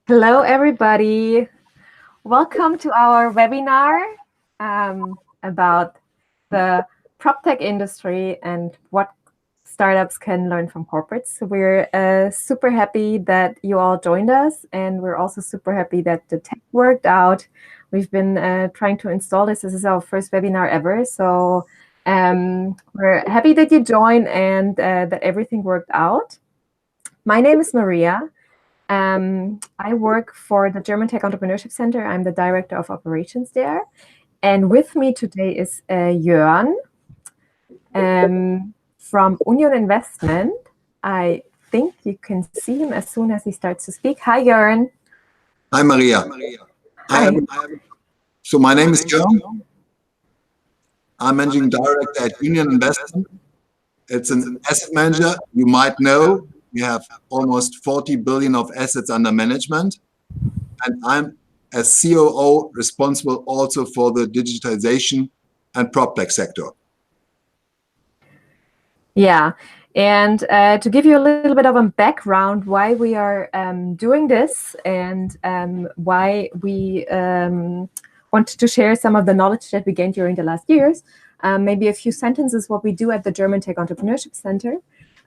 Hello, everybody. Welcome to our webinar about the PropTech industry and what startups can learn from corporates. So we're super happy that you all joined us, and we're also super happy that the tech worked out. We've been trying to install this. This is our first webinar ever, so we're happy that you joined and that everything worked out. My name is Maria. I work for the German Tech Entrepreneurship Center. I'm the director of operations there. And with me today is Jörn from Union Investment. I think you can see him as soon as he starts to speak. Hi, Jörn. Hi, Maria. Hi. So my name is Jörn. I'm managing director at Union Investment. It's an asset manager. You might know we have almost 40 billion of assets under management. And I'm as COO responsible also for the digitalization and PropTech sector. Yeah. And to give you a little bit of a background why we are doing this and why we wanted to share some of the knowledge that we gained during the last years, maybe a few sentences what we do at the German Tech Entrepreneurship Center.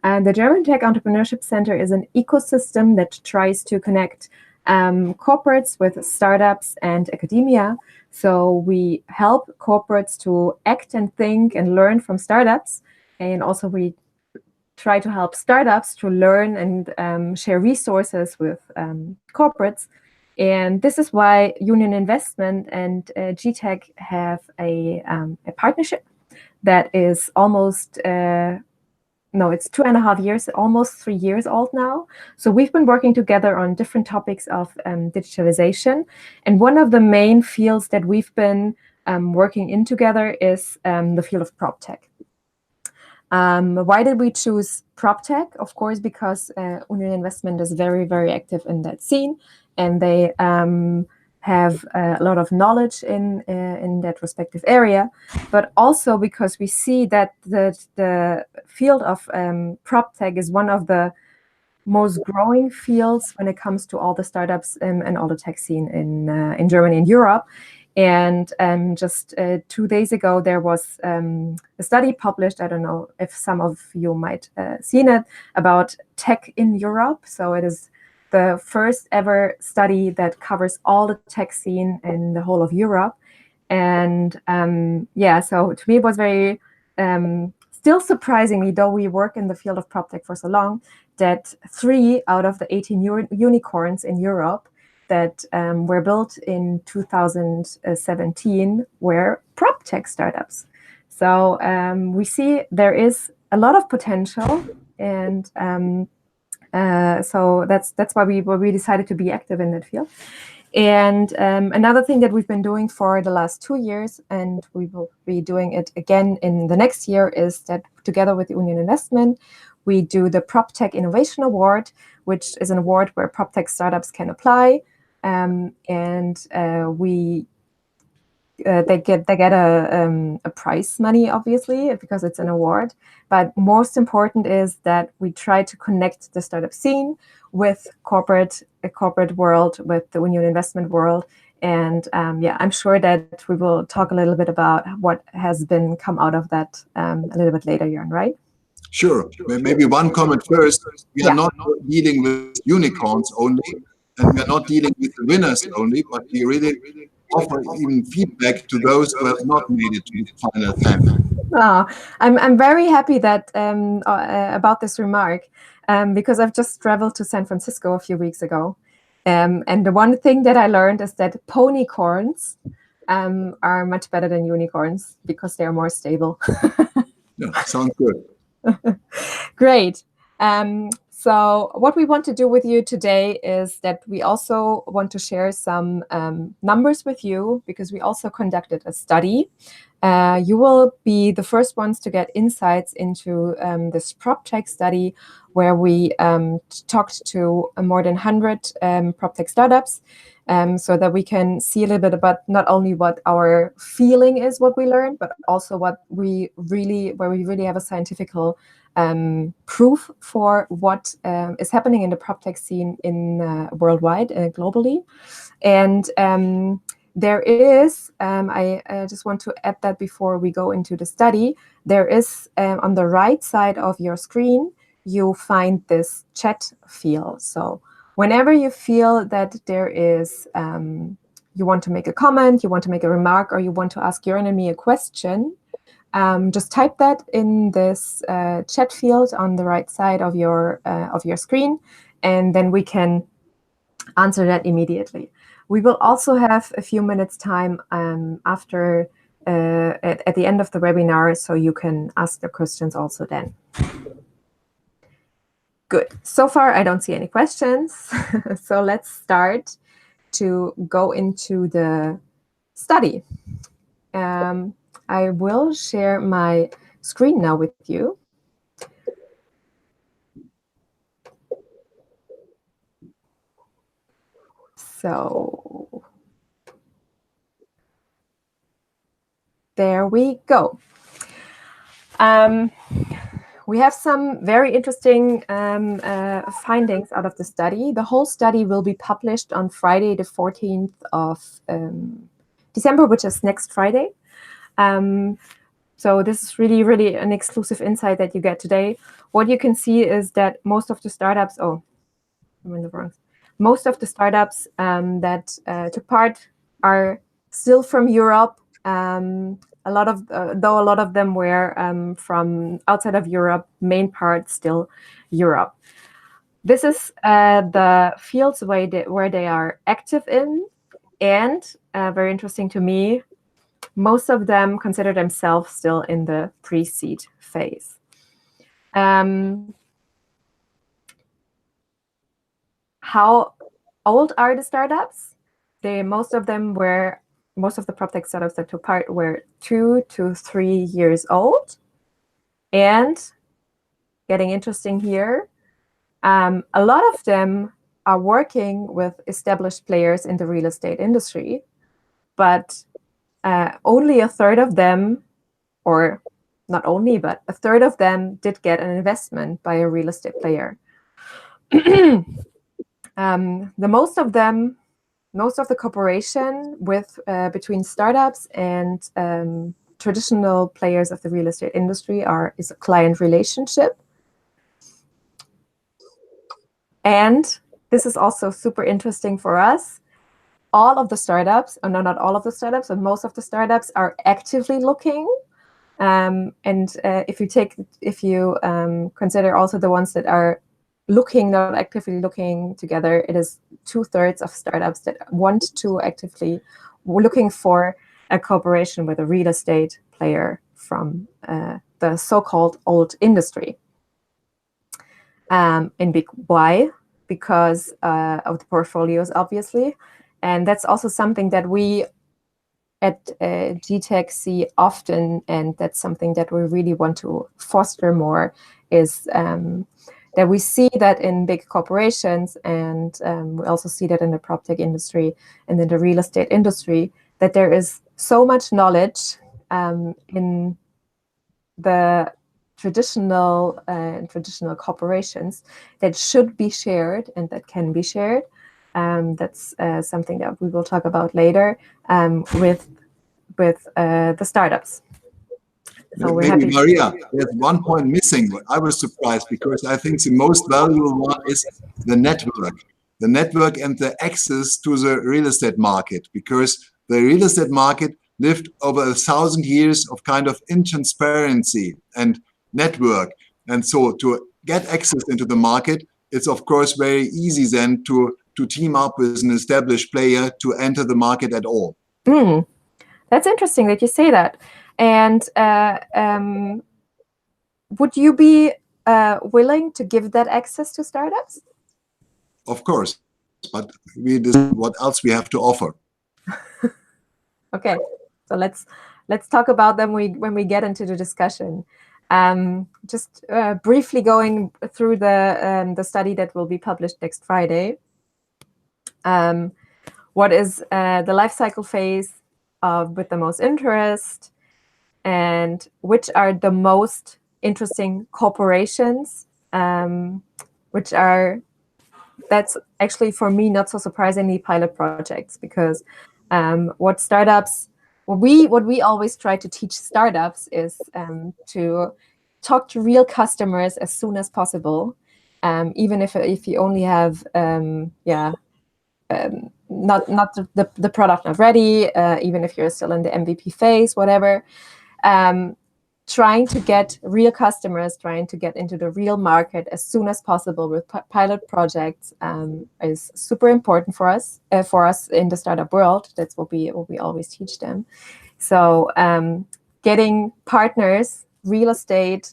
And the German Tech Entrepreneurship Center is an ecosystem that tries to connect corporates with startups and academia. So we help corporates to act and think and learn from startups. And also we try to help startups to learn and share resources with corporates. And this is why Union Investment and GTech have a partnership that is almost, it's 2.5 years, almost 3 years old now. So we've been working together on different topics of digitalization. And one of the main fields that we've been working in together is the field of PropTech. Why did we choose PropTech? Of course, because Union Investment is very, very active in that scene, and they have a lot of knowledge in that respective area, but also because we see that the field of PropTech is one of the most growing fields when it comes to all the startups and all the tech scene in Germany and Europe. And just 2 days ago, there was a study published, I don't know if some of you might seen it, about tech in Europe. So it is the first ever study that covers all the tech scene in the whole of Europe. And so to me, it was very still surprising me, though we work in the field of PropTech for so long, that 3 out of the 18 unicorns in Europe that were built in 2017 were PropTech startups. So we see there is a lot of potential, and so that's why we decided to be active in that field. And another thing that we've been doing for the last 2 years, and we will be doing it again in the next year, is that together with the Union Investment, we do the PropTech Innovation Award, which is an award where PropTech startups can apply. They get a prize money, obviously, because it's an award. But most important is that we try to connect the startup scene with the corporate world, with the Union Investment world. And I'm sure that we will talk a little bit about what has been come out of that a little bit later, Jörn, right? Sure. Maybe one comment first. We are not dealing with unicorns only, and we are not dealing with the winners only, but we really offer even feedback to those who have not made it to the final 10. Oh, I'm very happy that about this remark, because I've just traveled to San Francisco a few weeks ago, and the one thing that I learned is that ponycorns are much better than unicorns because they are more stable. Yeah, sounds good. Great. So what we want to do with you today is that we also want to share some numbers with you, because we also conducted a study. You will be the first ones to get insights into this PropTech study, where we talked to more than 100 PropTech startups, so that we can see a little bit about not only what our feeling is, what we learned, but also where we really have a scientific proof for what is happening in the PropTech scene in worldwide, globally. And there is, I just want to add that before we go into the study, there is on the right side of your screen, you find this chat field. So whenever you feel that there is, you want to make a comment, you want to make a remark, or you want to ask Jörn and me a question, just type that in this chat field on the right side of your screen, and then we can answer that immediately. We will also have a few minutes time after at the end of the webinar, so you can ask the questions also then. Good. So far, I don't see any questions. So let's start to go into the study. I will share my screen now with you. So there we go. We have some very interesting findings out of the study. The whole study will be published on Friday, the 14th of December, which is next Friday. So this is really, really an exclusive insight that you get today. What you can see is that most of the startups, oh, I'm in the wrong. Most of the startups that took part are still from Europe. A lot of them were from outside of Europe, main part still Europe. This is the fields where they are active in, and very interesting to me, most of them consider themselves still in the pre-seed phase. How old are the startups? Most of the PropTech startups that took part were 2 to 3 years old. And getting interesting here, a lot of them are working with established players in the real estate industry, but only a third of them, or not only, but a third of them did get an investment by a real estate player. Most of the cooperation with between startups and traditional players of the real estate industry is a client relationship. And this is also super interesting for us. All of the startups, or no, not all of the startups, but most of the startups are actively looking. And if you consider also the ones that are looking, not actively looking together, it is 2/3 of startups that want to actively looking for a cooperation with a real estate player from the so-called old industry. Why? Because of the portfolios, obviously. And that's also something that we at GTech see often, and that's something that we really want to foster more, is that we see that in big corporations, and we also see that in the PropTech industry and in the real estate industry, that there is so much knowledge in the traditional corporations that should be shared and that can be shared. That's something that we will talk about later with the startups. So maybe, Maria, there's one point missing. I was surprised because I think the most valuable one is the network and the access to the real estate market, because the real estate market lived over 1,000 years of kind of intransparency and network. And so to get access into the market, it's of course very easy then to team up with an established player to enter the market at all. That's interesting that you say that. And would you be willing to give that access to startups? Of course, but what else we have to offer. Okay, so let's talk about them when we get into the discussion. Just briefly going through the study that will be published next Friday. What is the life cycle phase with the most interest, and which are the most interesting corporations, that's actually for me not so surprisingly pilot projects, because what we always try to teach startups is to talk to real customers as soon as possible, even if you only have not the product not ready, even if you're still in the MVP phase, whatever. Trying to get real customers, trying to get into the real market as soon as possible with pilot projects is super important for us in the startup world. That's what we always teach them. So getting partners, real estate,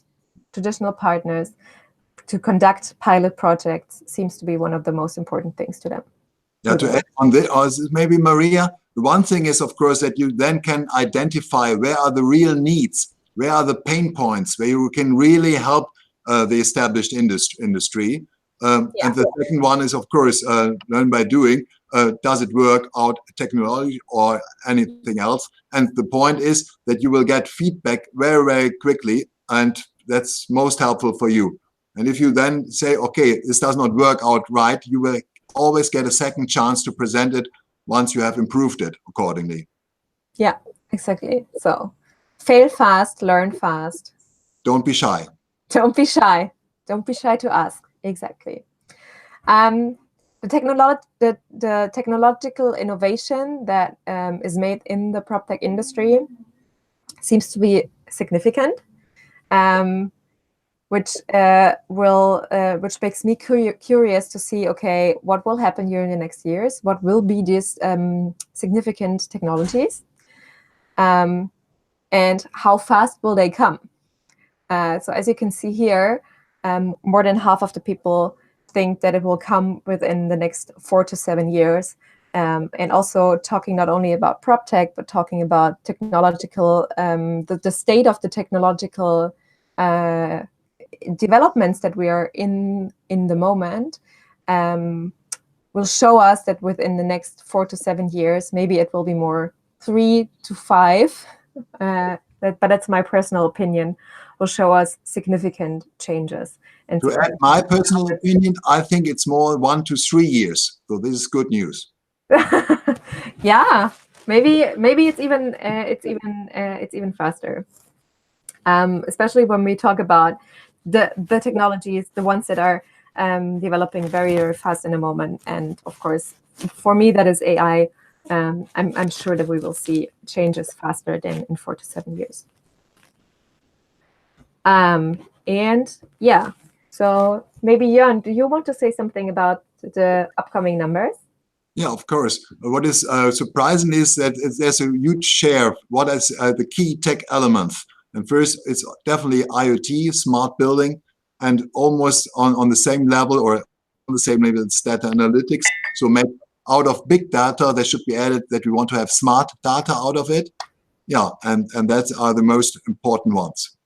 traditional partners, to conduct pilot projects seems to be one of the most important things to them. Yeah, to add on this, maybe Maria, the one thing is, of course, that you then can identify where are the real needs, where are the pain points, where you can really help the established industry. And the second one is, of course, learn by doing. Does it work out technology or anything else? And the point is that you will get feedback very, very quickly, and that's most helpful for you. And if you then say, okay, this does not work out right, you will always get a second chance to present it once you have improved it accordingly. Yeah, exactly. So fail fast, learn fast. Don't be shy. Don't be shy. Don't be shy to ask. Exactly. The technological innovation that is made in the PropTech industry seems to be significant, which makes me curious to see, okay, what will happen during the next years? What will be these significant technologies? And how fast will they come? So as you can see here, more than half of the people think that it will come within the next 4 to 7 years. And also talking not only about PropTech, but talking about technological, the state of the technological developments that we are in the moment, will show us that within the next 4 to 7 years, maybe it will be more 3 to 5, but that's my personal opinion, will show us significant changes. And to add my personal opinion, I think it's more 1 to 3 years. So this is good news. Yeah, maybe it's even faster. Especially when we talk about the technologies, the ones that are developing very, very fast in a moment. And of course, for me, that is AI. I'm sure that we will see changes faster than in 4 to 7 years. And yeah, so maybe Jörn, do you want to say something about the upcoming numbers? Yeah, of course. What is surprising is that there's a huge share of what is the key tech elements. And first, it's definitely IoT, smart building, and almost on the same level or on the same level as data analytics. So maybe out of big data, there should be added that we want to have smart data out of it. Yeah, and that are the most important ones.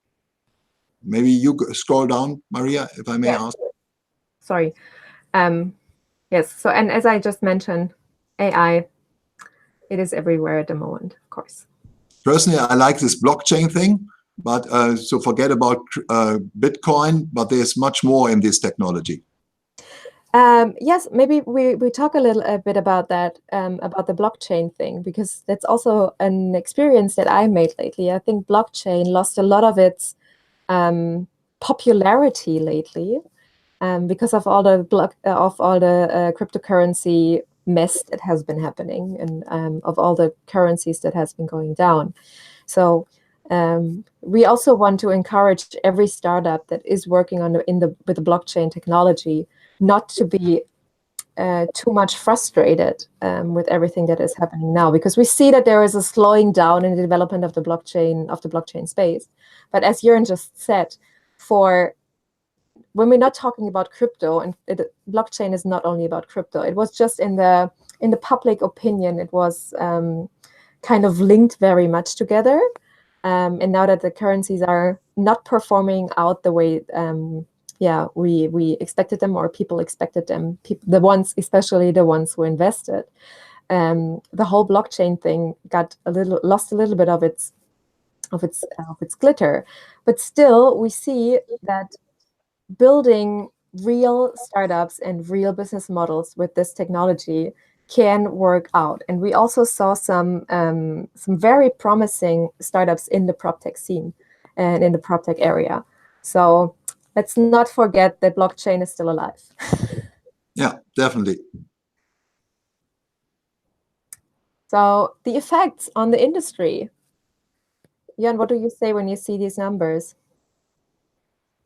Maybe you scroll down, Maria, if I may ask. Sorry. Yes, so and as I just mentioned, AI, it is everywhere at the moment, of course. Personally, I like this blockchain thing, but so forget about Bitcoin, but there's much more in this technology. Yes, maybe we talk a little bit about that, about the blockchain thing, because that's also an experience that I made lately. I think blockchain lost a lot of its popularity lately. Because of all the cryptocurrency mess that has been happening, and of all the currencies that has been going down. So we also want to encourage every startup that is working with the blockchain technology not to be too much frustrated with everything that is happening now, because we see that there is a slowing down in the development of the blockchain space. But as Jörn just said, when we're not talking about crypto, and blockchain is not only about crypto, it was just in the public opinion, it was kind of linked very much together. And now that the currencies are not performing out the way we expected them, or people expected them, especially the ones who invested, the whole blockchain thing lost a little bit of its of its glitter. But still, we see that building real startups and real business models with this technology can work out. And we also saw some very promising startups in the PropTech scene and in the PropTech area. So let's not forget that blockchain is still alive. Yeah, definitely. So the effects on the industry. Jan, what do you say when you see these numbers?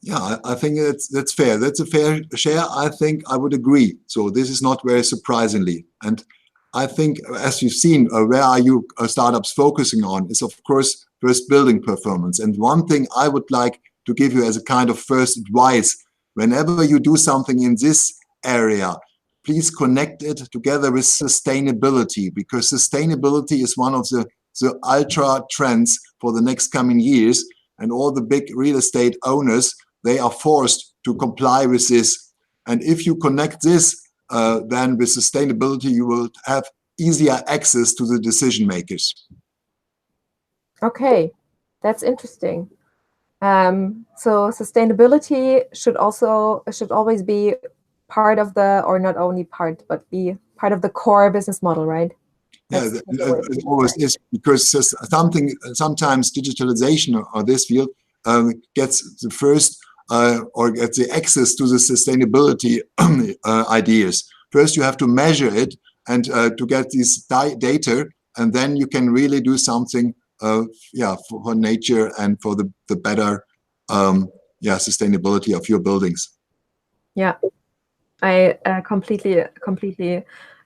Yeah, I think that's fair. That's a fair share. I think I would agree. So this is not very surprisingly. And I think, as you've seen, where are you startups focusing on is, of course, first building performance. And one thing I would like to give you as a kind of first advice, whenever you do something in this area, please connect it together with sustainability, because sustainability is one of the ultra trends for the next coming years. And all the big real estate owners, they are forced to comply with this. And if you connect this then with sustainability, you will have easier access to the decision makers. Okay, that's interesting. So sustainability should always be part of the, or not only part, but be part of the core business model, right? Yeah, it always is, because sometimes digitalization or this field gets the first or gets the access to the sustainability ideas. First, you have to measure it and to get these data, and then you can really do something, for nature and for the better, sustainability of your buildings. Yeah, I completely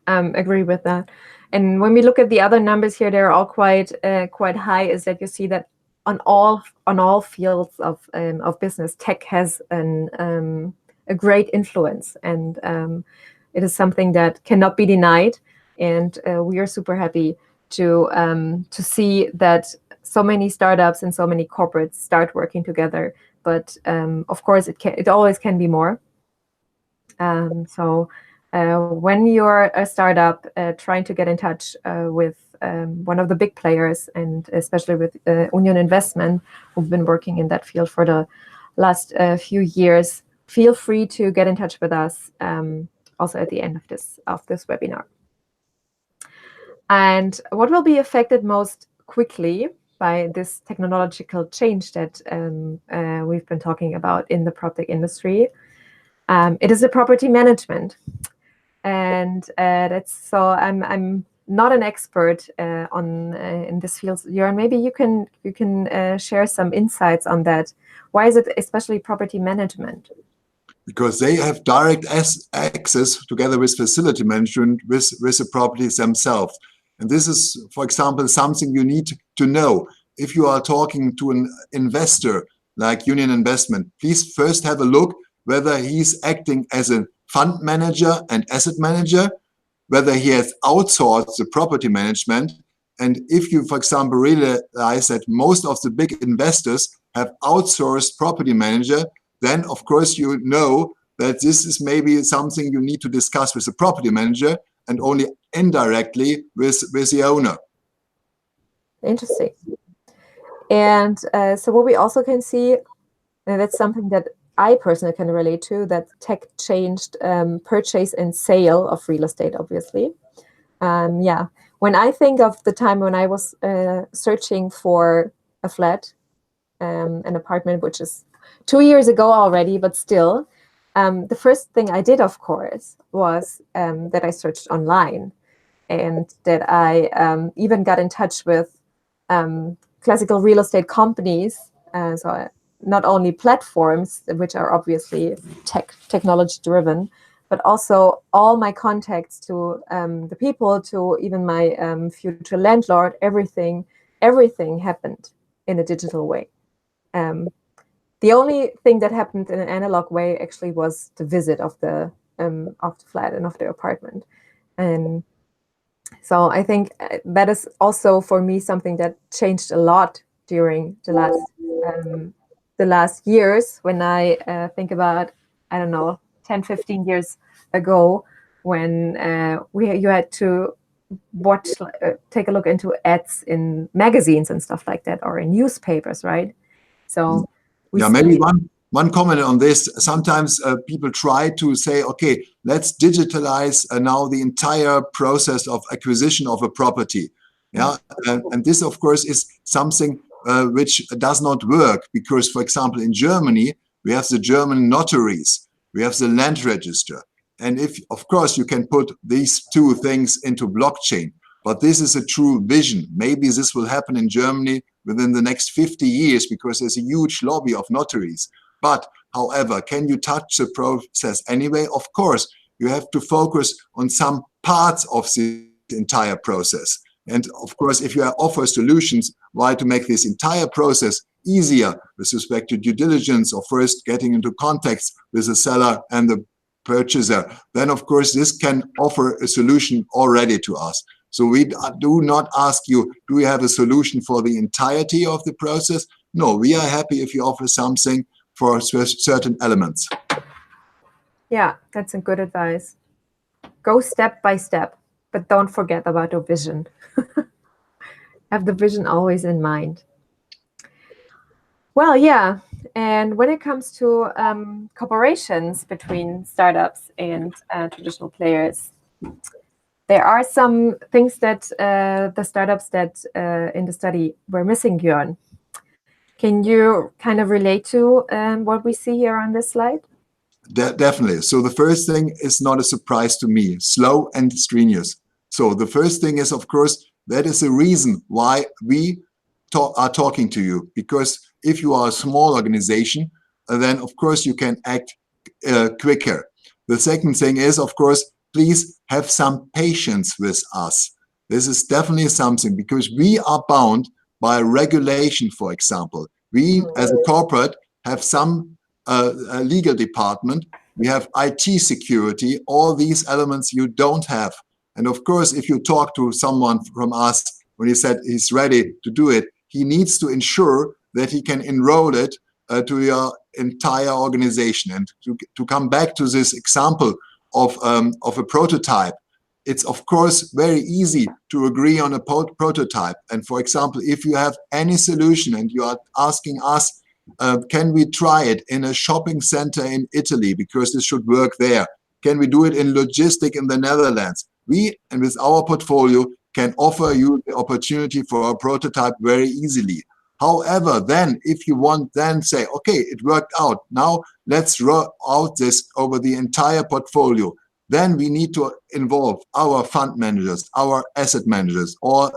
agree with that. And when we look at the other numbers here, they're all quite high. Is that you see that on all fields of business, tech has a great influence, and it is something that cannot be denied. And we are super happy to see that so many startups and so many corporates start working together. But of course, it always can be more. So when you're a startup trying to get in touch with one of the big players, and especially with Union Investment, who've been working in that field for the last few years, feel free to get in touch with us also at the end of this webinar. And what will be affected most quickly by this technological change that we've been talking about in the PropTech industry? It is the property management, and that's so. I'm not an expert on in this field. Jörn, maybe you can share some insights on that. Why is it especially property management? Because they have direct access together with facility management with the properties themselves. And this is, for example, something you need to know. If you are talking to an investor like Union Investment, please first have a look whether he's acting as a fund manager and asset manager, whether he has outsourced the property management. And if you, for example, realize that most of the big investors have outsourced property manager, then of course you know that this is maybe something you need to discuss with the property manager and only indirectly with the owner. Interesting. And so what we also can see, and that's something that I personally can relate to, that tech changed purchase and sale of real estate, obviously. When I think of the time when I was searching for a flat, an apartment, which is 2 years ago already, but still, the first thing I did, of course, was that I searched online, and that I even got in touch with classical real estate companies. So not only platforms, which are obviously technology driven, but also all my contacts to the people, to even my future landlord. Everything happened in a digital way. The only thing that happened in an analog way actually was the visit of the flat and of the apartment. And so I think that is also for me something that changed a lot during the last years. When I think about, I don't know, 10, 15 years ago, when you had to take a look into ads in magazines and stuff like that, or in newspapers, right? So we see. Maybe one comment on this. Sometimes people try to say, okay, let's digitalize now the entire process of acquisition of a property. And this, of course, is something which does not work because, for example, in Germany, we have the German notaries, we have the land register. And if, of course, you can put these two things into blockchain, but this is a true vision. Maybe this will happen in Germany within the next 50 years because there's a huge lobby of notaries. But however, can you touch the process anyway? Of course, you have to focus on some parts of the entire process. And of course, if you offer solutions, why to make this entire process easier with respect to due diligence or first getting into contacts with the seller and the purchaser, then of course this can offer a solution already to us. So we do not ask you, do we have a solution for the entirety of the process? No, we are happy if you offer something for certain elements. Yeah, that's a good advice. Go step by step, but don't forget about your vision. Have the vision always in mind. Well, yeah. And when it comes to cooperations between startups and traditional players, there are some things that the startups that in the study were missing, Björn. Can you kind of relate to what we see here on this slide? Definitely. So the first thing is not a surprise to me, slow and strenuous. So the first thing is, of course, that is the reason why we are talking to you. Because if you are a small organization, then of course you can act quicker. The second thing is, of course, please have some patience with us. This is definitely something because we are bound by regulation, for example. We, as a corporate, have some a legal department, we have IT security, all these elements you don't have. And of course, if you talk to someone from us, when he said he's ready to do it, he needs to ensure that he can enroll it to your entire organization. And to come back to this example of a prototype, it's of course very easy to agree on a prototype. And for example, if you have any solution and you are asking us, can we try it in a shopping center in Italy because this should work there? Can we do it in logistic in the Netherlands? We, and with our portfolio, can offer you the opportunity for a prototype very easily. However, then if you want, then say, okay, it worked out. Now let's roll out this over the entire portfolio. Then we need to involve our fund managers, our asset managers, or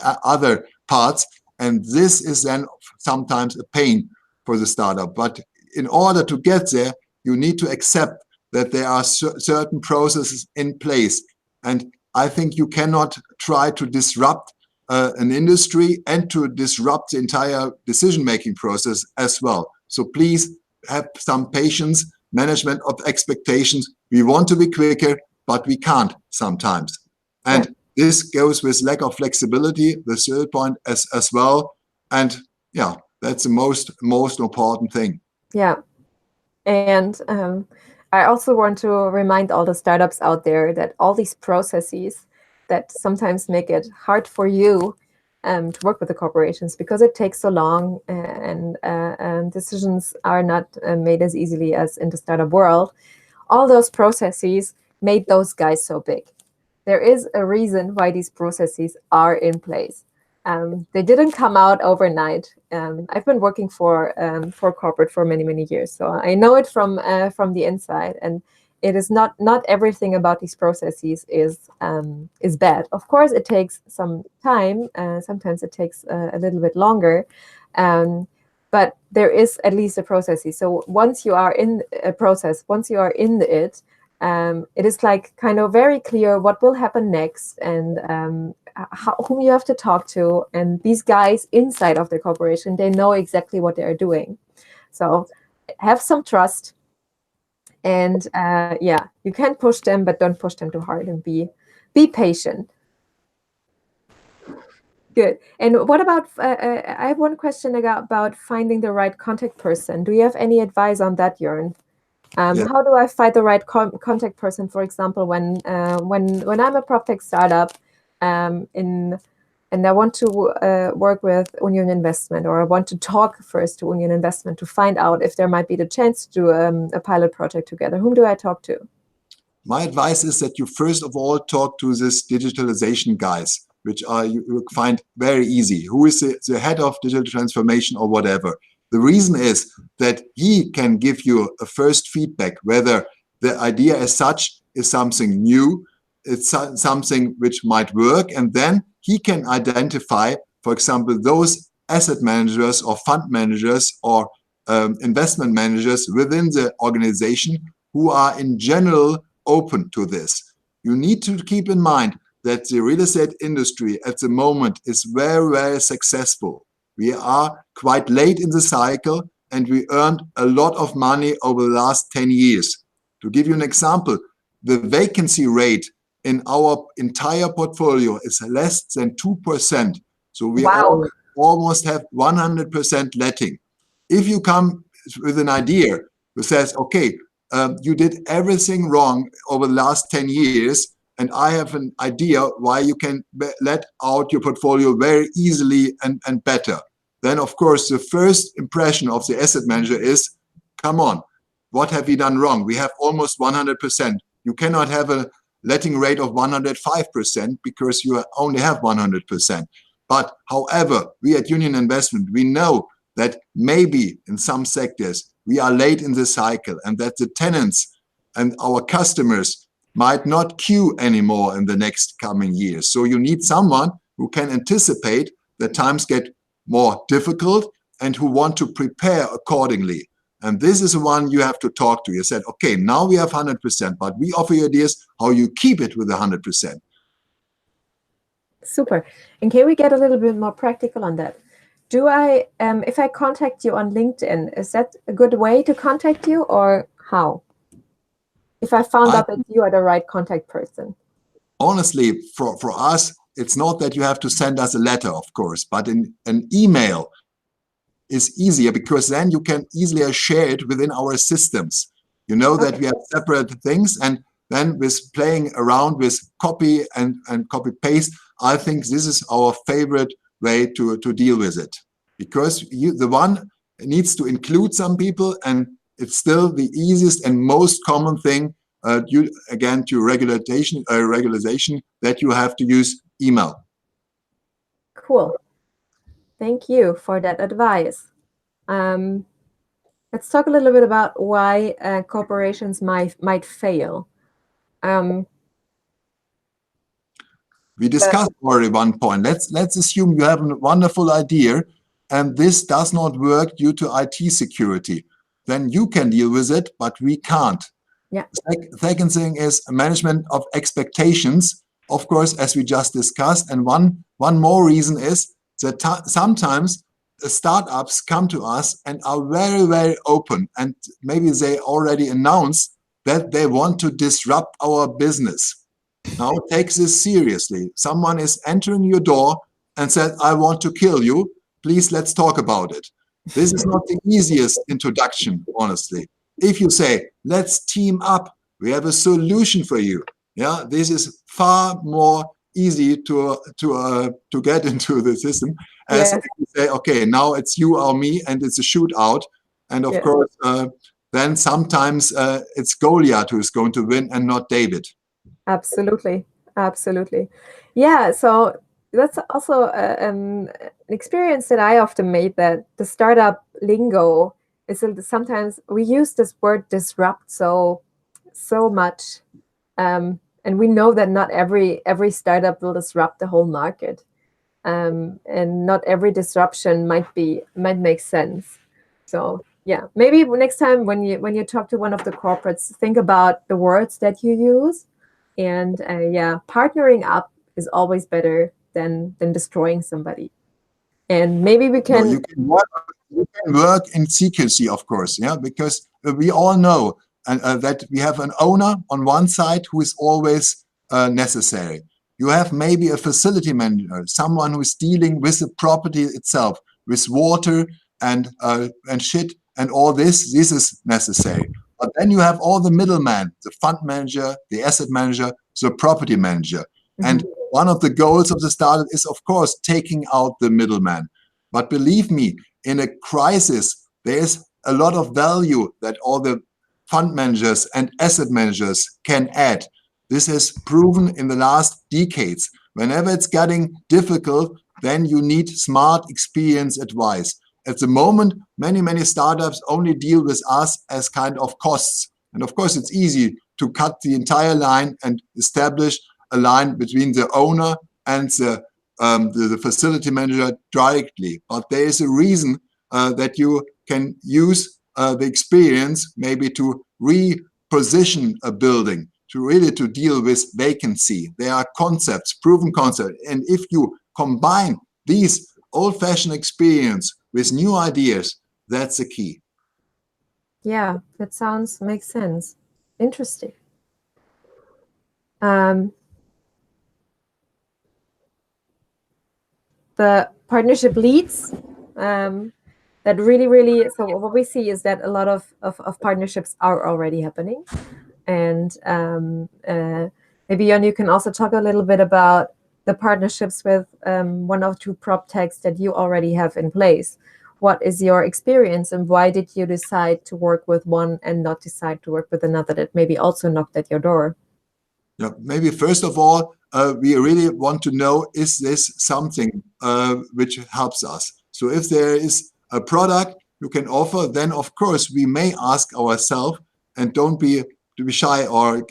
other parts. And this is then sometimes a pain for the startup. But in order to get there, you need to accept that there are certain processes in place. And I think you cannot try to disrupt an industry and to disrupt the entire decision-making process as well. So please have some patience, management of expectations. We want to be quicker, but we can't sometimes. And this goes with lack of flexibility, the third point as well. And yeah, that's the most important thing. Yeah. And I also want to remind all the startups out there that all these processes that sometimes make it hard for you to work with the corporations because it takes so long and decisions are not made as easily as in the startup world. All those processes made those guys so big. There is a reason why these processes are in place. They didn't come out overnight. I've been working for corporate for many years, so I know it from the inside. And it is not everything about these processes is bad. Of course, it takes some time. Sometimes it takes a little bit longer, but there is at least a process. So once you are in a process, once you are in it, it is like kind of very clear what will happen next and whom you have to talk to. And these guys inside of the corporation, they know exactly what they are doing. So have some trust. And yeah, you can push them, but don't push them too hard, and be patient. Good. And what about, I have one question about finding the right contact person. Do you have any advice on that, Jörn? How do I find the right contact person, for example, when I'm a PropTech startup and I want to work with Union Investment, or I want to talk first to Union Investment to find out if there might be the chance to do a pilot project together. Whom do I talk to? My advice is that you first of all talk to this digitalization guys, which are you find very easy. Who is the head of digital transformation or whatever? The reason is that he can give you a first feedback whether the idea as such is something new, it's something which might work, and then he can identify, for example, those asset managers or fund managers or investment managers within the organization who are in general open to this. You need to keep in mind that the real estate industry at the moment is very, very successful. We are quite late in the cycle and we earned a lot of money over the last 10 years. To give you an example, the vacancy rate in our entire portfolio is less than 2%. So we almost have 100% letting. If you come with an idea that says, okay, you did everything wrong over the last 10 years, and I have an idea why you can let out your portfolio very easily and better. Then, of course, the first impression of the asset manager is, come on, what have we done wrong? We have almost 100%. You cannot have a letting rate of 105% because you only have 100%. But however, we at Union Investment, we know that maybe in some sectors we are late in the cycle and that the tenants and our customers might not queue anymore in the next coming years. So you need someone who can anticipate that times get more difficult and who want to prepare accordingly. And this is the one you have to talk to. You said, okay, now we have 100%, but we offer you ideas how you keep it with 100%. Super. And can we get a little bit more practical on that? Do I, if I contact you on LinkedIn, is that a good way to contact you, or how? If I found out that you are the right contact person. Honestly, for us, it's not that you have to send us a letter, of course, but in an email is easier because then you can easily share it within our systems. You know that we have separate things, and then with playing around with copy and copy paste, I think this is our favorite way to deal with it, because the one needs to include some people, and it's still the easiest and most common thing due again to regularization that you have to use email. Cool. Thank you for that advice. Let's talk a little bit about why corporations might fail. We discussed already one point. Let's assume you have a wonderful idea and this does not work due to IT security. Then you can deal with it, but we can't. Yeah. Second thing is management of expectations, of course, as we just discussed. And one more reason is that sometimes the startups come to us and are very, very open. And maybe they already announced that they want to disrupt our business. Now take this seriously. Someone is entering your door and said, I want to kill you. Please, let's talk about it. This is not the easiest introduction, honestly. If you say, let's team up, we have a solution for you. Yeah, this is far more easy to get into the system as you say, okay, now it's you or me, and it's a shootout. And of course, then sometimes it's Goliath who is going to win and not David. Absolutely, absolutely. Yeah, so that's also an experience that I often made, that the startup lingo is sometimes we use this word disrupt so much, and we know that not every startup will disrupt the whole market, and not every disruption might make sense. So yeah, maybe next time when you talk to one of the corporates, think about the words that you use. And yeah, partnering up is always better than destroying somebody. And maybe we can. No, you can work in secrecy, of course, yeah, because we all know that we have an owner on one side who is always necessary. You have maybe a facility manager, someone who is dealing with the property itself, with water and shit and all this. This is necessary. But then you have all the middlemen, the fund manager, the asset manager, the property manager. And one of the goals of the startup is, of course, taking out the middleman. But believe me, in a crisis, there's a lot of value that all the fund managers and asset managers can add. This has proven in the last decades. Whenever it's getting difficult, then you need smart, experienced advice. At the moment, many startups only deal with us as kind of costs. And of course, it's easy to cut the entire line and establish a line between the owner and the facility manager directly. But there is a reason that you can use the experience maybe to reposition a building, to deal with vacancy. There are concepts, proven concepts. And if you combine these old-fashioned experience with new ideas, that's the key. Yeah, that makes sense. Interesting. The partnership leads, that really, so what we see is that a lot of partnerships are already happening. And maybe, Jan, you can also talk a little bit about the partnerships with one or two PropTechs that you already have in place. What is your experience, and why did you decide to work with one and not decide to work with another that maybe also knocked at your door? Yeah, maybe first of all, we really want to know, is this something which helps us? So if there is a product you can offer, then of course we may ask ourselves, and don't be shy or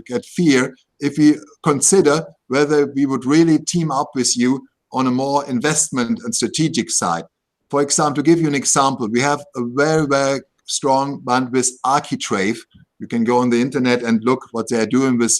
get fear, if we consider whether we would really team up with you on a more investment and strategic side. For example, to give you an example, we have a very strong band with Architrave. You can go on the internet and look what they are doing with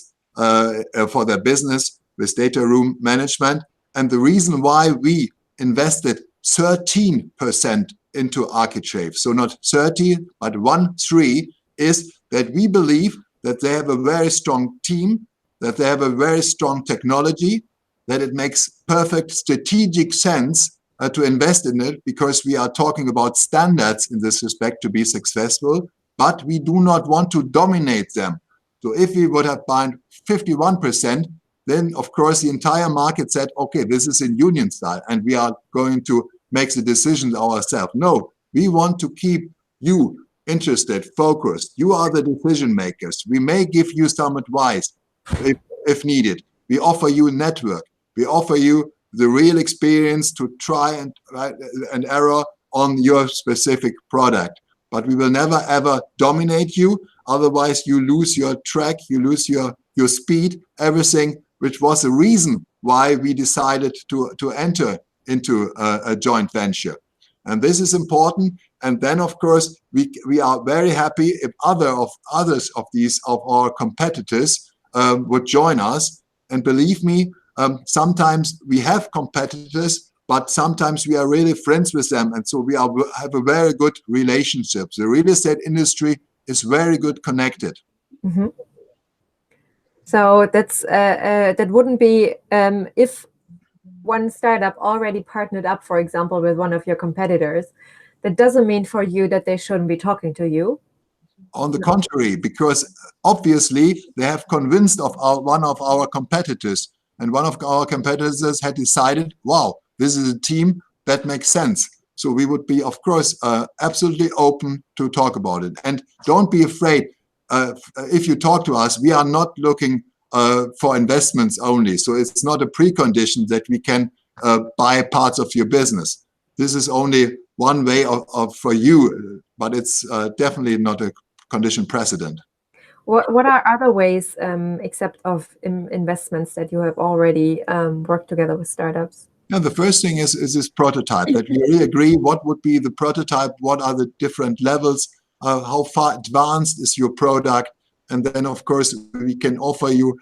for their business with data room management. And the reason why we invested 13% into Architrave, so not 30, but 13, is that we believe that they have a very strong team, that they have a very strong technology, that it makes perfect strategic sense to invest in it, because we are talking about standards in this respect to be successful, but we do not want to dominate them. So if we would have bought 51%, then of course the entire market said, okay, this is in union style and we are going to make the decisions ourselves. No, we want to keep you interested, focused. You are the decision makers. We may give you some advice if needed. We offer you a network. We offer you the real experience to try and error on your specific product. But we will never ever dominate you. Otherwise, you lose your track, you lose your speed, everything, which was the reason why we decided to enter into a joint venture. And this is important. And then, of course, we are very happy if others of our competitors would join us. And believe me, sometimes we have competitors, but sometimes we are really friends with them. And so we have a very good relationship. The real estate industry is very good connected. Mm-hmm. So that wouldn't be, if one startup already partnered up, for example, with one of your competitors, that doesn't mean for you that they shouldn't be talking to you. On the contrary, because obviously they have convinced one of our competitors, and one of our competitors had decided, wow, this is a team that makes sense. So we would be, of course, absolutely open to talk about it. And don't be afraid. If you talk to us, we are not looking for investments only. So it's not a precondition that we can buy parts of your business. This is only one way for you, but it's definitely not a condition precedent. What are other ways, except of investments, that you have already worked together with startups? Yeah, the first thing is this prototype, that we really agree what would be the prototype, what are the different levels, how far advanced is your product. And then, of course, we can offer you,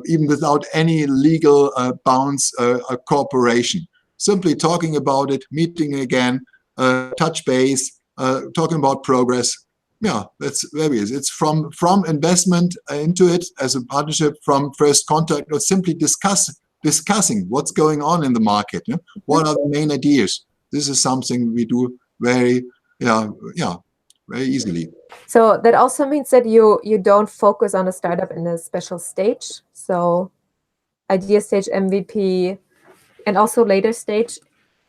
even without any legal bounds, a cooperation. Simply talking about it, meeting again, touch base, talking about progress. Yeah, that's where it is. It's from investment into it as a partnership, from first contact, or simply discussing what's going on in the market. Yeah? What are the main ideas? This is something we do very easily. So that also means that you don't focus on a startup in a special stage. So idea stage, MVP, and also later stage?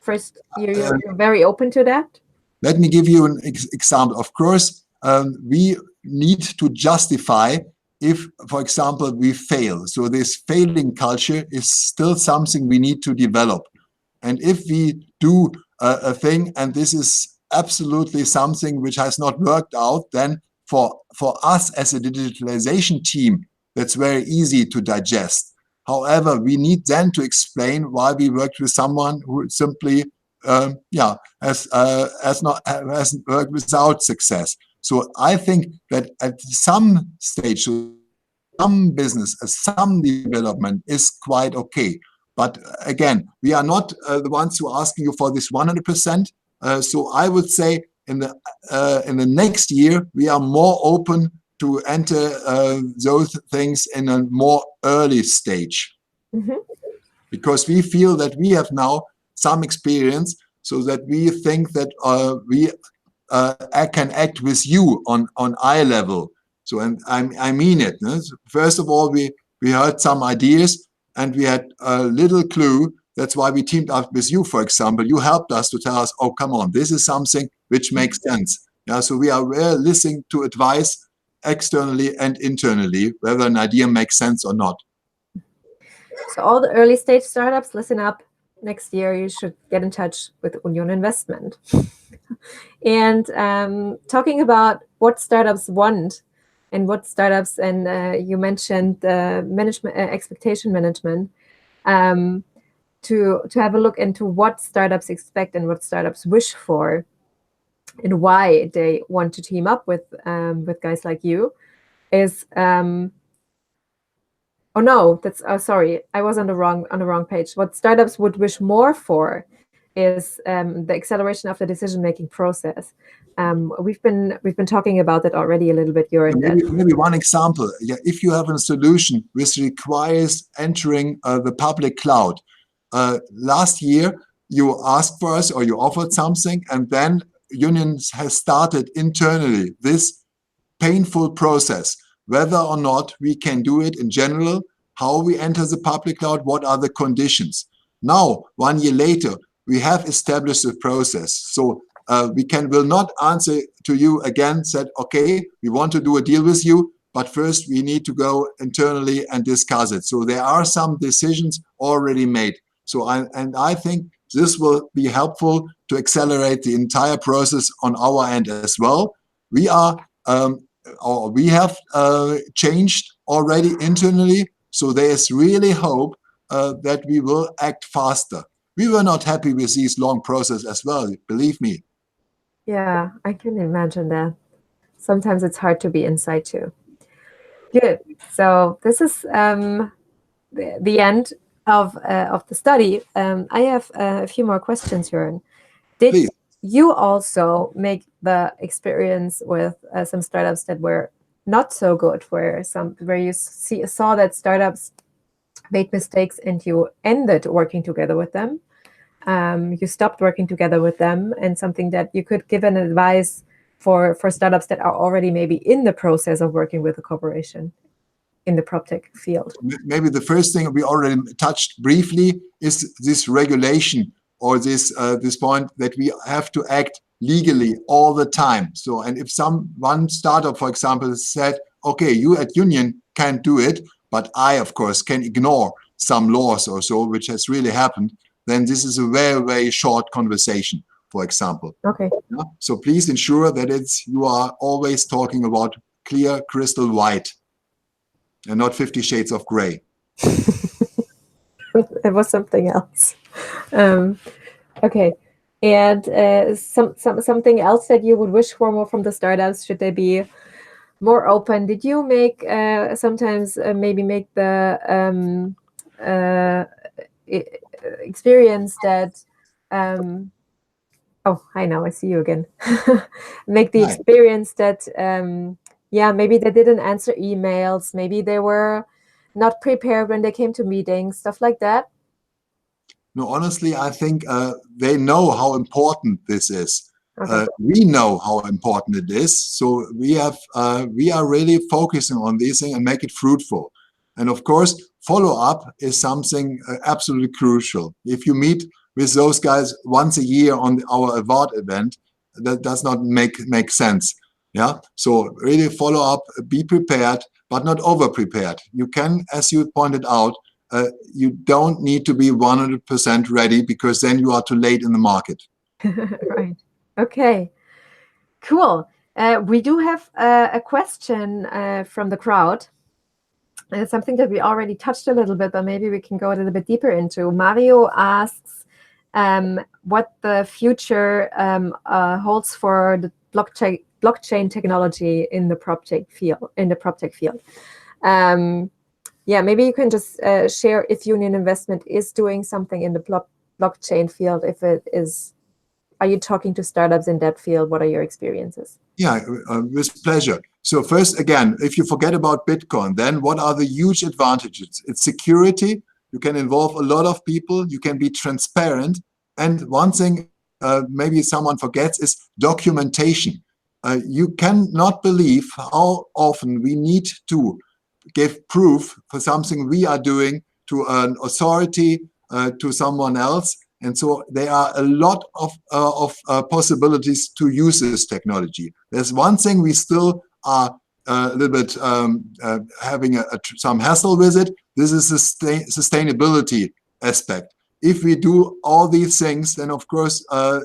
First, you're very open to that? Let me give you an example. Of course, we need to justify if, for example, we fail. So this failing culture is still something we need to develop. And if we do a thing and this is absolutely something which has not worked out, then for us as a digitalization team, that's very easy to digest. However, we need then to explain why we worked with someone who simply hasn't worked without success. So I think that at some stage, some business, some development is quite okay. But again, we are not the ones who are asking you for this 100%. So I would say in the next year, we are more open to enter those things in a more early stage. Mm-hmm. Because we feel that we have now some experience, so that we think that I can act with you on eye level. So, and I mean it. First of all, we heard some ideas and we had a little clue. That's why we teamed up with you, for example. You helped us to tell us, oh, come on, this is something which makes sense. Yeah, so we are listening to advice externally and internally, whether an idea makes sense or not. So all the early stage startups, listen up. Next year, you should get in touch with Union Investment. And talking about what startups want and what startups, and you mentioned management, expectation management, to have a look into what startups expect and what startups wish for, and why they want to team up with guys like you, is oh no, that's sorry, I was on the wrong page. What startups would wish more for is the acceleration of the decision-making process. We've been talking about that already a little bit. Maybe one example. Yeah, if you have a solution which requires entering the public cloud, last year you asked for us or you offered something, and then Union has started internally this painful process, whether or not we can do it in general, how we enter the public cloud, what are the conditions. Now, 1 year later, we have established the process. So we will not answer to you again, said, okay, we want to do a deal with you, but first we need to go internally and discuss it. So there are some decisions already made. So I think this will be helpful to accelerate the entire process on our end as well. We are we have changed already internally, so there is really hope that we will act faster. We were not happy with these long processes as well, believe me. Yeah, I can imagine that. Sometimes it's hard to be inside too. Good. So this is the end of the study. I have a few more questions, Jörn. Did you also make the experience with some startups that were not so good, where you saw that startups made mistakes and you ended working together with them? You stopped working together with them, and something that you could give an advice for startups that are already maybe in the process of working with a corporation in the PropTech field? Maybe the first thing we already touched briefly is this regulation, or this point that we have to act legally all the time. So, and if one startup, for example, said, okay, you at Union can't do it, but I, of course, can ignore some laws or so, which has really happened, then this is a very, very short conversation, for example. Okay. Yeah? So please ensure that you are always talking about clear, crystal white, and not 50 shades of gray. It was something else. Okay. And something else that you would wish for more from the startups, should they be more open? Did you make sometimes maybe make the experience that oh, hi, now I see you again. Make the experience that maybe they didn't answer emails, maybe they were not prepared when they came to meetings, stuff like that? No, honestly, I think they know how important this is. Okay. We know how important it is, so we are really focusing on these things and make it fruitful. And of course, follow-up is something absolutely crucial. If you meet with those guys once a year on our award event, that does not make sense. Yeah, so really follow up, be prepared, but not over-prepared. You can, as you pointed out, you don't need to be 100% ready, because then you are too late in the market. Right. Okay. Cool. We do have a question from the crowd. It's something that we already touched a little bit, but maybe we can go a little bit deeper into. Mario asks what the future holds for the blockchain technology in the PropTech field. Yeah, maybe you can just share if Union Investment is doing something in the blockchain field. If it is, are you talking to startups in that field? What are your experiences? Yeah, with pleasure. So first, again, if you forget about Bitcoin, then what are the huge advantages? It's security. You can involve a lot of people. You can be transparent. And one thing maybe someone forgets is documentation. You cannot believe how often we need to give proof for something we are doing to an authority, to someone else. And so there are a lot of possibilities to use this technology. There's one thing we still are a little bit having some hassle with it. This is the sustainability aspect. If we do all these things, then of course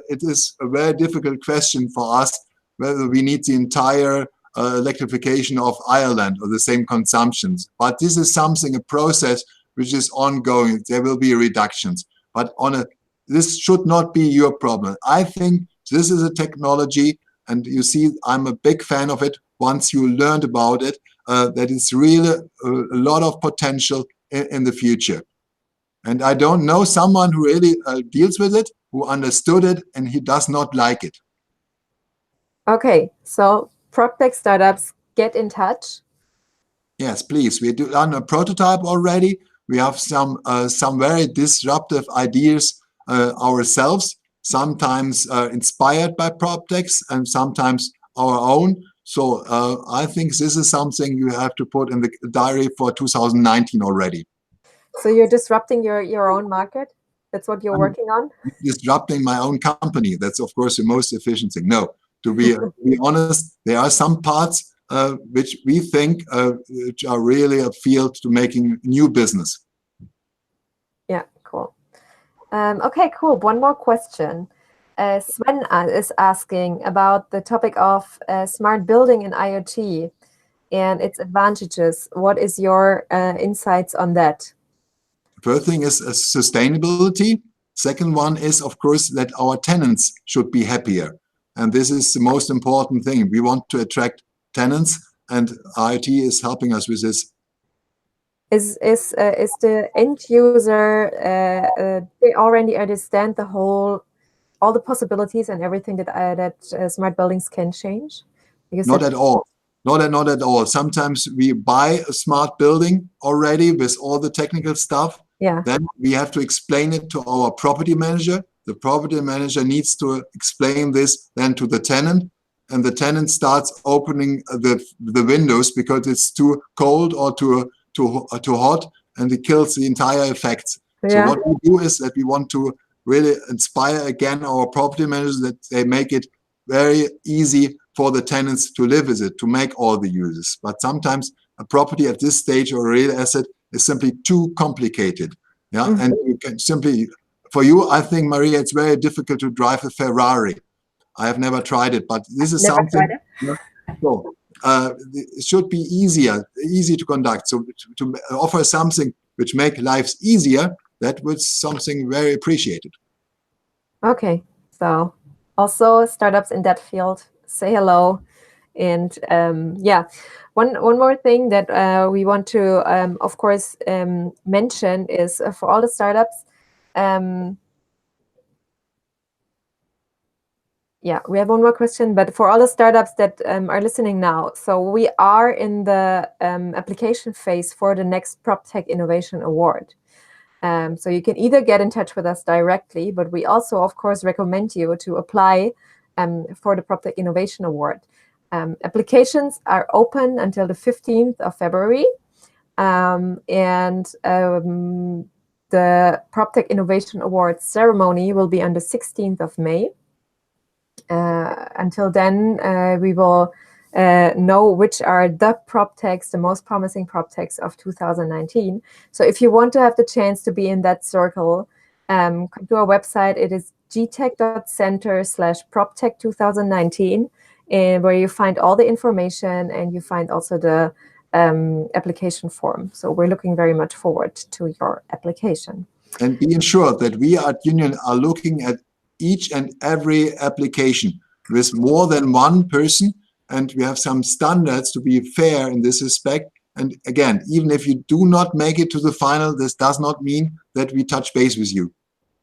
it is a very difficult question for us whether we need the entire electrification of Ireland or the same consumptions. But this is something, a process which is ongoing. There will be reductions. But this should not be your problem. I think this is a technology, and you see, I'm a big fan of it. Once you learned about it, that is really a lot of potential in the future. And I don't know someone who really deals with it, who understood it, and he does not like it. Okay, so PropTech Startups, get in touch. Yes, please. We do on a prototype already. We have some very disruptive ideas ourselves, sometimes inspired by PropTechs and sometimes our own. So I think this is something you have to put in the diary for 2019 already. So you're disrupting your own market? That's what you're working on? Disrupting my own company. That's, of course, the most efficient thing. No, to be honest, there are some parts which we think which are really a field to making new business. Yeah, cool. Okay, cool. One more question. Sven is asking about the topic of smart building and IoT and its advantages. What is your insights on that? First thing is sustainability. Second one is, of course, that our tenants should be happier. And this is the most important thing. We want to attract tenants, and IoT is helping us with this. Is the end user, they already understand all the possibilities and everything that smart buildings can change? Because not at all. Not at all. Sometimes we buy a smart building already with all the technical stuff. Yeah. Then we have to explain it to our property manager. The property manager needs to explain this then to the tenant, and the tenant starts opening the windows because it's too cold or too hot, and it kills the entire effect. Yeah. So what we do is that we want to really inspire again our property managers that they make it very easy for the tenants to live with it, to make all the uses. But sometimes a property at this stage or a real asset is simply too complicated. Yeah, and you can simply, for you, I think, Maria, it's very difficult to drive a Ferrari. I have never tried it, but this is something. So it should be easy to conduct. So to offer something which make lives easier, that was something very appreciated. Okay, so also startups in that field, say hello. And yeah, one more thing that we want to, of course, mention is for all the startups. Yeah, we have one more question, but for all the startups that are listening now, so we are in the application phase for the next PropTech Innovation Award. So you can either get in touch with us directly, but we also, of course, recommend you to apply for the PropTech Innovation Award. Applications are open until the 15th of February. The PropTech Innovation Awards ceremony will be on the 16th of May. Until then, we will know which are the PropTechs, the most promising PropTechs of 2019. So if you want to have the chance to be in that circle, come to our website. It is gtech.center/PropTech 2019, where you find all the information and you find also the application form. So we're looking very much forward to your application. And be ensured that we at Union are looking at each and every application with more than one person, and we have some standards to be fair in this respect. And again, even if you do not make it to the final, this does not mean that we touch base with you.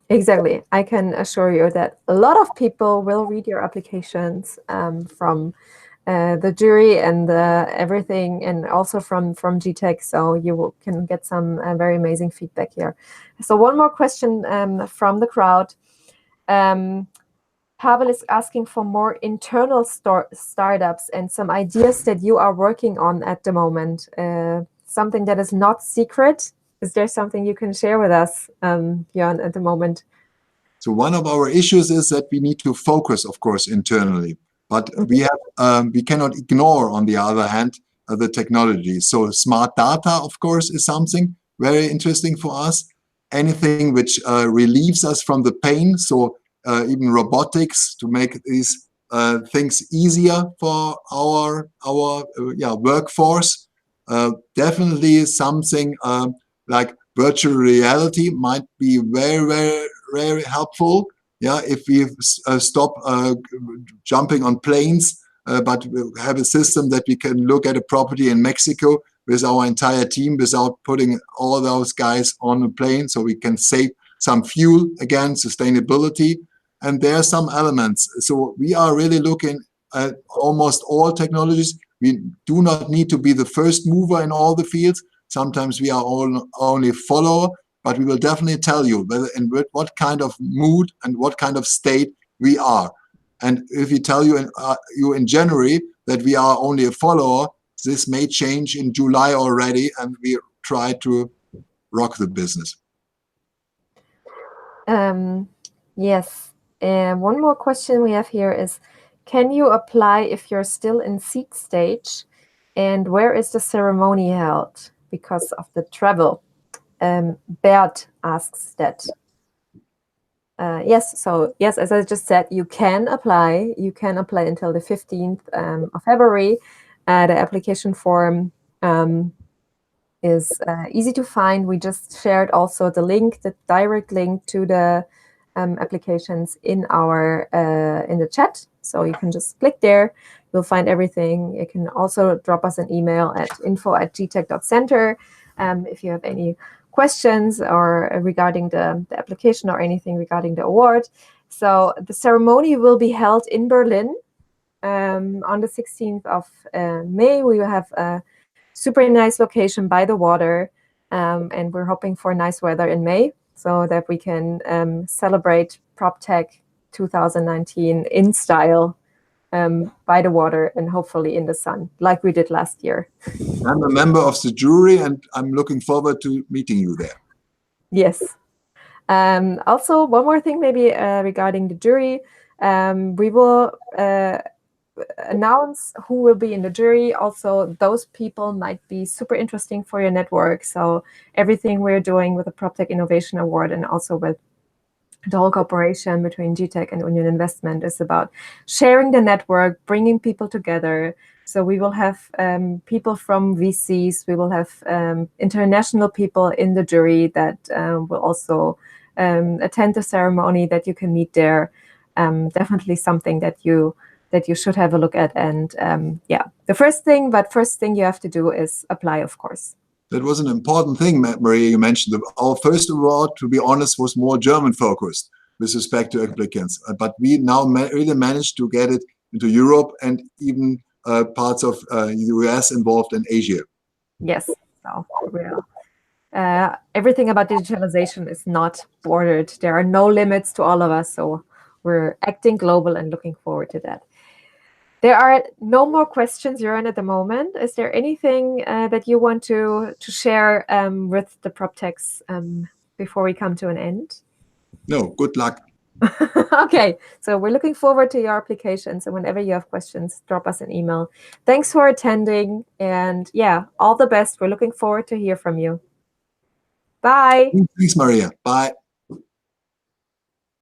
Exactly. I can assure you that a lot of people will read your applications from the jury and everything, and also from GTech. So you can get some very amazing feedback here. So one more question from the crowd. Pavel is asking for more internal startups and some ideas that you are working on at the moment. Something that is not secret. Is there something you can share with us, Björn, at the moment? So one of our issues is that we need to focus, of course, internally, but we cannot ignore, on the other hand, the technology. So smart data, of course, is something very interesting for us. Anything which relieves us from the pain. So even robotics to make these things easier for our workforce. Definitely something like virtual reality might be very, very, very helpful. Yeah, if we stop jumping on planes, but we have a system that we can look at a property in Mexico with our entire team without putting all those guys on a plane, so we can save some fuel, again, sustainability. And there are some elements. So we are really looking at almost all technologies. We do not need to be the first mover in all the fields. Sometimes we are only follower, but we will definitely tell you whether in what kind of mood and what kind of state we are. And if we tell you in January that we are only a follower, this may change in July already, and we try to rock the business. Yes. And one more question we have here is, can you apply if you're still in seed stage? And where is the ceremony held because of the travel? Bert asks that. Yes, so yes, as I just said, you can apply. You can apply until the 15th of February. The application form is easy to find. We just shared also the link, the direct link to the applications in the chat. So you can just click there. You'll find everything. You can also drop us an email at info@gtech.center if you have any questions or regarding the application or anything regarding the award. So the ceremony will be held in Berlin on the 16th of May. We will have a super nice location by the water, and we're hoping for nice weather in May so that we can celebrate PropTech 2019 in style by the water and hopefully in the sun, like we did last year. I'm a member of the jury, and I'm looking forward to meeting you there. Yes. Also, one more thing maybe regarding the jury. We will announce who will be in the jury. Also, those people might be super interesting for your network. So everything we're doing with the PropTech Innovation Award and also with the whole cooperation between GTech and Union Investment is about sharing the network, bringing people together. So we will have people from VCs. We will have international people in the jury that will also attend the ceremony that you can meet there. Definitely something that you should have a look at. And yeah, the first thing you have to do is apply, of course. That was an important thing, Maria, you mentioned. Our first award, to be honest, was more German-focused with respect to applicants. But we now really managed to get it into Europe and even parts of the US involved in Asia. Yes, so everything about digitalization is not bordered. There are no limits to all of us, so we're acting global and looking forward to that. There are no more questions, Jörn, at the moment. Is there anything that you want to share with the PropTechs before we come to an end? No, good luck. Okay, so we're looking forward to your applications, and whenever you have questions, drop us an email. Thanks for attending, and yeah, all the best. We're looking forward to hear from you. Bye. Thanks, Maria. Bye.